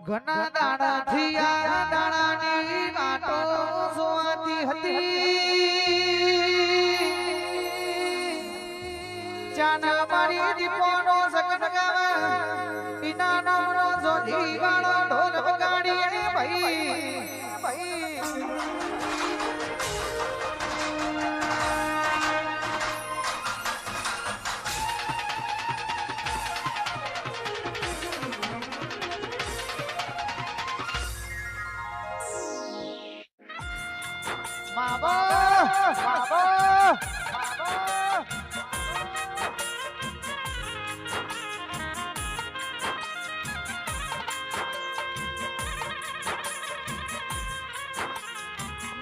ઘણા દાડાથી આ દાડાની વાતો જોવાતી હતી ચાના મારી દીપોનો સગનગાવા વિના નામનો જોધી વાળો ઢોલ વગાડીએ ભાઈ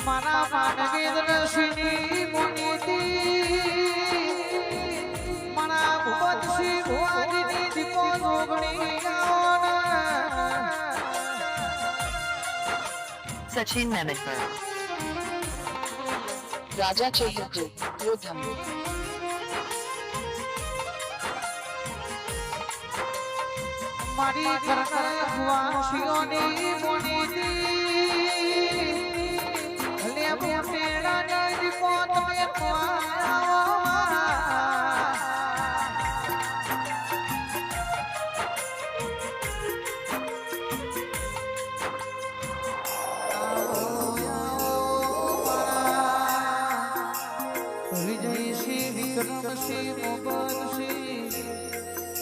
મારા માનવી દર્શિની મુનિતી મારા ભૂપતસિંહ ભુવાજીની દીપો જોગણી सचिन नमस्कार राजा चेहरपुर योधम મારી કરના ભુવાશીઓની મુનિતી લે મોટેડાની દીપો તમે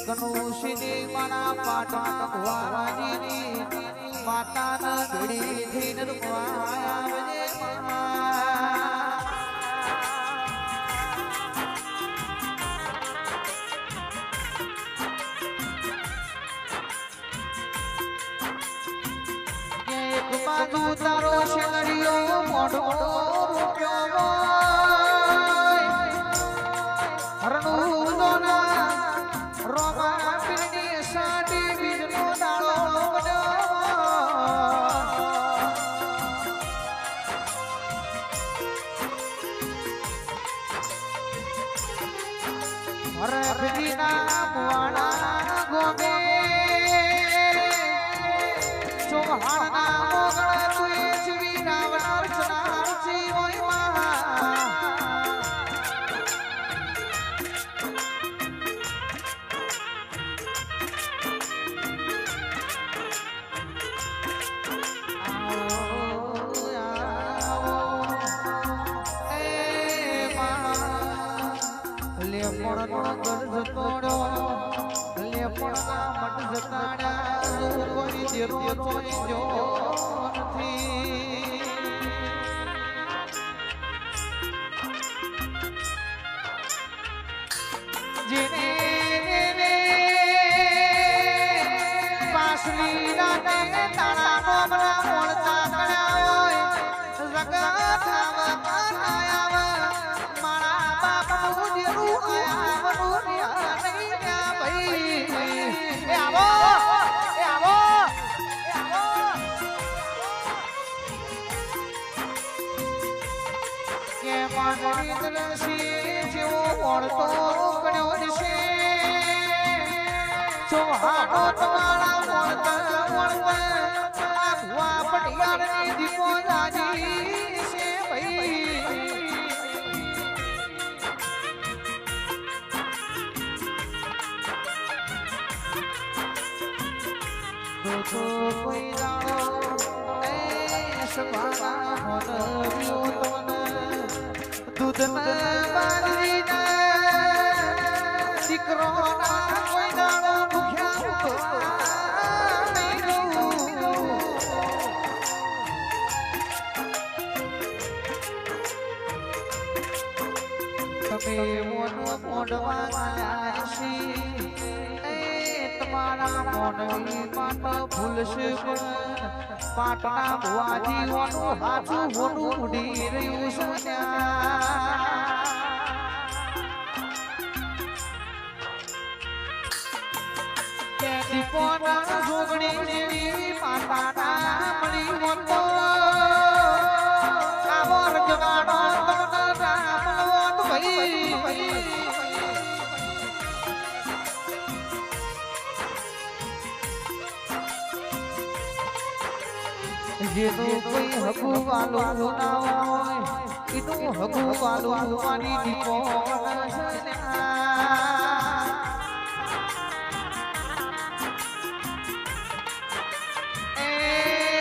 કનુશીની મારા પાટા ભુવાજીની માતાના ઘડી થઈને રૂપાવજે એક બાજુ તારો શેરડીયો મોઢો રૂપ્યો હરનું દોના રોમા પીરની સાડી બીજનો દાડો બન્યો હરે ભીના મુવાડા ગોમે ચોહાણના મોગળ તુએ જીવી રાવણ રચના જીવોય ચોહાડો તમારા મોળતા મોળતા ભુવા પટિયારની દીપો જાજી છે ભાઈ તો કોઈ જાણો એ સવાના મોનવ્યો તમને દૂધના બાળીના દીકરો કોઈ જાણો તમે મોઢવા ગયા તમારા મોનવી પાટ ભૂલશે પાટના ભુવાજીઓનું હાથું હોનું ઉડી રહ્યું છે દીપોના જોગણી જેવી માતાના મળી મોતો આવર જગાડો જેનું કોઈ હગુ વાલું ના હોય એનું હગુ વાલું મારી દીકો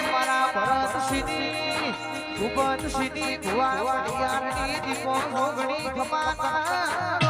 મારા ભરત સિંહની ભૂપત સિંહની ભુવા વાડિયારની દીકો ભોગણી ખમાતા